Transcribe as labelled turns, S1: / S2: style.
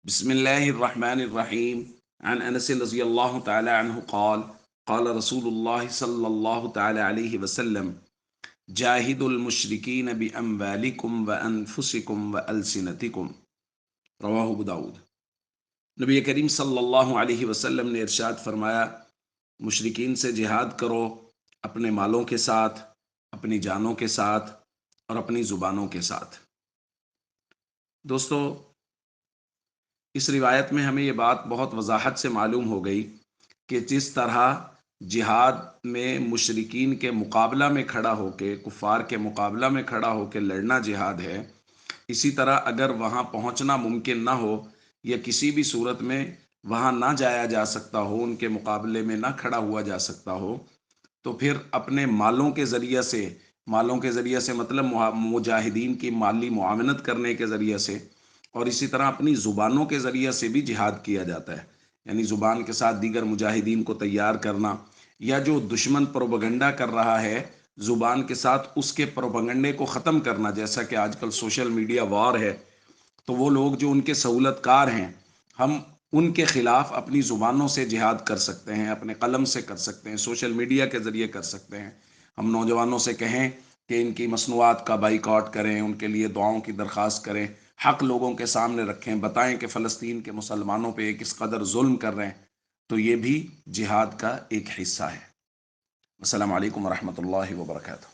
S1: بسم الله الرحمن الرحيم. عن أنس رضي الله تعالى عنه قال قال رسول الله صلى الله تعالى عليه وسلم جاهدوا المشركين بأموالكم وأنفسكم وألسنتكم. رواہ ابو داود۔ نبی کریم صلی اللہ علیہ وسلم نے ارشاد فرمایا، مشرکین سے جہاد کرو اپنے مالوں کے ساتھ، اپنی جانوں کے ساتھ اور اپنی زبانوں کے ساتھ۔ دوستو، اس روایت میں ہمیں یہ بات بہت وضاحت سے معلوم ہو گئی کہ جس طرح جہاد میں مشرکین کے مقابلہ میں کھڑا ہو کے، کفار کے مقابلہ میں کھڑا ہو کے لڑنا جہاد ہے، اسی طرح اگر وہاں پہنچنا ممکن نہ ہو یا کسی بھی صورت میں وہاں نہ جایا جا سکتا ہو، ان کے مقابلے میں نہ کھڑا ہوا جا سکتا ہو، تو پھر اپنے مالوں کے ذریعے سے مطلب مجاہدین کی مالی معاونت کرنے کے ذریعے سے، اور اسی طرح اپنی زبانوں کے ذریعے سے بھی جہاد کیا جاتا ہے۔ یعنی زبان کے ساتھ دیگر مجاہدین کو تیار کرنا، یا جو دشمن پروپیگنڈا کر رہا ہے زبان کے ساتھ اس کے پروپیگنڈے کو ختم کرنا، جیسا کہ آج کل سوشل میڈیا وار ہے، تو وہ لوگ جو ان کے سہولت کار ہیں، ہم ان کے خلاف اپنی زبانوں سے جہاد کر سکتے ہیں، اپنے قلم سے کر سکتے ہیں، سوشل میڈیا کے ذریعے کر سکتے ہیں۔ ہم نوجوانوں سے کہیں کہ ان کی مصنوعات کا بائیکاٹ کریں، ان کے لیے دعاؤں کی درخواست کریں، حق لوگوں کے سامنے رکھیں، بتائیں کہ فلسطین کے مسلمانوں پہ کس قدر ظلم کر رہے ہیں، تو یہ بھی جہاد کا ایک حصہ ہے۔ السلام علیکم ورحمۃ اللہ وبرکاتہ۔